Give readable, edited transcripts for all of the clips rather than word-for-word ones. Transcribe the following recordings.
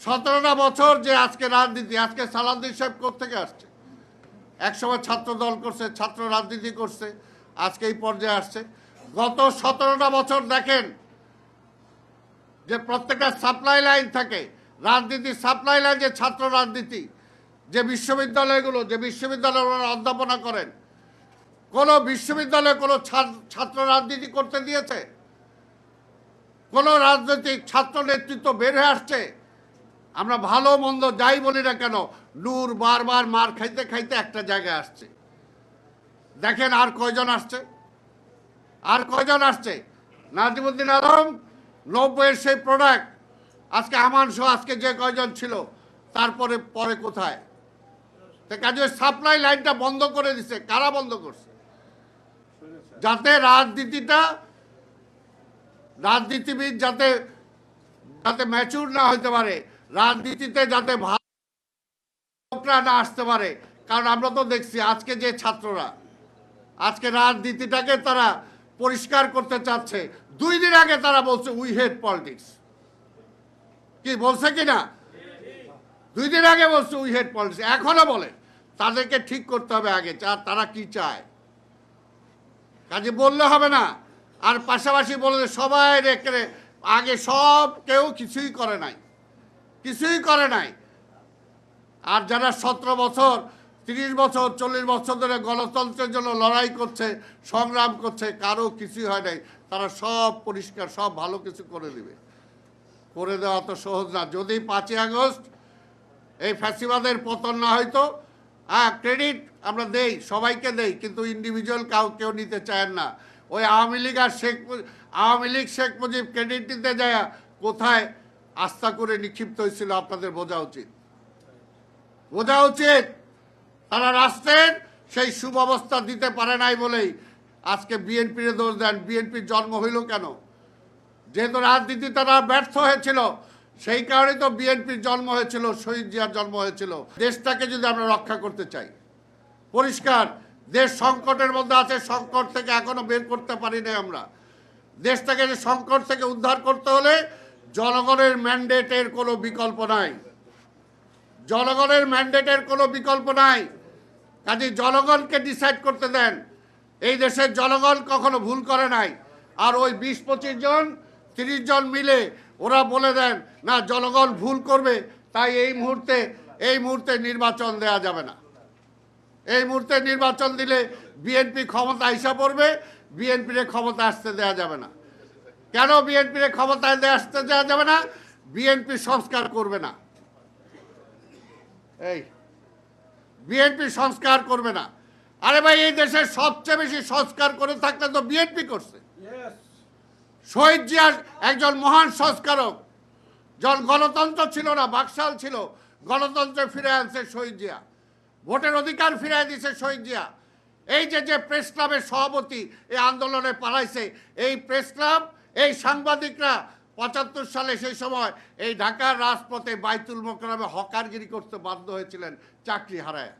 17টা বছর যে আজকে রাজনীতি, আজকে সালাউদ্দিন সাহেব কোত্থেকে আসছে? একসময় ছাত্র দল করছে, ছাত্র রাজনীতি করছে, আজকে এই পর্যায়ে আসছে। গত 17টা বছর দেখেন যে প্রত্যেকটা সাপ্লাই লাইন থাকে, রাজনীতির সাপ্লাই লাইন, যে ছাত্র রাজনীতি, যে বিশ্ববিদ্যালয়গুলো, যে বিশ্ববিদ্যালয়ে ওনারা অধ্যাপনা করেন, কোনো বিশ্ববিদ্যালয়ে কোনো ছাত্র রাজনীতি করতে দিয়েছে? কোনো রাজনৈতিক ছাত্র নেতৃত্ব বের হয়ে আসছে? আমরা ভালো মন্দ যাই বলি না কেন, নূর বারবার মার খাইতে খাইতে একটা জায়গায় আসছে। দেখেন আর কয়জন আসছে, আর কয়জন আসছে? নাজিমুদ্দিন আলম 90-এর সেই প্রোডাক্ট, আজকে আমান সহ আজকে যে কয়জন ছিল, তারপরে পরে কোথায়? কাজে সাপ্লাই লাইনটা বন্ধ করে দিছে। কারা বন্ধ করছে? যাতে রাজনীতিবিদ যাতে ম্যাচুর না হইতে পারে, রাজনীতিতে যাতে ভালোটা না আসতে পারে। কারণ আমরা তো দেখছি আজকে যে ছাত্ররা আজকে রাজনীতিটাকে তারা পরিষ্কার করতে চাচ্ছে। 2 দিন আগে তারা বলছে উই হেট পলিটিক্স। কি বলছে কিনা? 2 দিন আগে বলছে উই হেট পলিটিক্স, এখনো বলে। তাদেরকে ঠিক করতে হবে আগে তারা কি চায়। কাজে বললে হবে না। আর পাশাপাশি বললে সবাই রেখে আগে সব কেউ কিছুই করে নাই, কিছুই করে নাই। আর যারা 17 বছর 30 বছর 40 বছর ধরে গণতন্ত্রের জন্য লড়াই করছে, সংগ্রাম করছে, কারো কিছুই হয় নাই। তারা সব পরিষ্কার, সব ভালো কিছু করে দিবে। করে দেওয়া তো সহজ না। যদি 5ই আগস্ট এই ফ্যাসিবাদের পতন না হয়তো, ক্রেডিট আমরা দেই, সবাইকে দেই, কিন্তু ইন্ডিভিজুয়াল কেউ নিতে চায় না। ওই আওয়ামী লীগ আর শেখ মুজিব ক্রেডিট দিতে যায় কোথায় আস্থা করে নিক্ষিপ্ত হয়েছিল আপনাদের বোঝা উচিত। তারা রাষ্ট্রের সেই সুব্যবস্থা দিতে পারে নাই বলেই আজকে বিএনপির দোষ দেন। বিএনপির জন্ম হইল কেন? যেহেতু রাজনীতি তারা ব্যর্থ হয়েছিল, সেই কারণে তো বিএনপির জন্ম হয়েছিল, শহীদ জিয়ার জন্ম হয়েছিল। দেশটাকে যদি আমরা রক্ষা করতে চাই, পরিষ্কার দেশ সংকটের মধ্যে আছে, সংকট থেকে এখনো বের করতে পারি নাই আমরা। দেশটাকে যে সংকট থেকে উদ্ধার করতে হলে জনগণের ম্যান্ডেটের কোনো বিকল্প নাই, জনগণের ম্যান্ডেটের কোনো বিকল্প নাই। কাজে জনগণকে ডিসাইড করতে দেন। এই দেশের জনগণ কখনো ভুল করে নাই। আর ওই 20-25 জন 30 জন মিলে ওরা বলে দেন না জনগণ ভুল করবে, তাই এই মুহূর্তে নির্বাচন দেয়া যাবে না। এই মুহূর্তে নির্বাচন দিলে বিএনপি ক্ষমতা হিসাব পড়বে, বিএনপির ক্ষমতা আসতে দেয়া যাবে না। কেন বিএনপির ক্ষমতায় আসতে দেওয়া যাবে না? বিএনপি সংস্কার করবে না। এই বিএনপি সংস্কার করবে না। আরে ভাই, এই দেশের সবচেয়ে বেশি সংস্কার করে থাকলে তো বিএনপি করছে। শহীদ জিয়া একজন মহান সংস্কারক। যখন গণতন্ত্র ছিল না, বাকশাল ছিল, গণতন্ত্র ফিরে আনছে শহীদ জিয়া, ভোটের অধিকার ফিরে দিয়েছে শহীদ জিয়া। এই যে প্রেস ক্লাবের সভাপতি এই আন্দোলনে পালাইছে, এই প্রেস ক্লাব, এই সাংবাদিকরা 75 সালে সেই সময় এই ঢাকার রাজপথে বাইতুল মোকাররমে হকারগিরি করতে বাধ্য হয়েছিলেন চাকরি হারায়।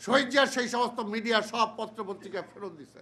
শহীদ জিয়া সেই সমস্ত মিডিয়া সব পত্র পত্রিকা ফেরত দিছে।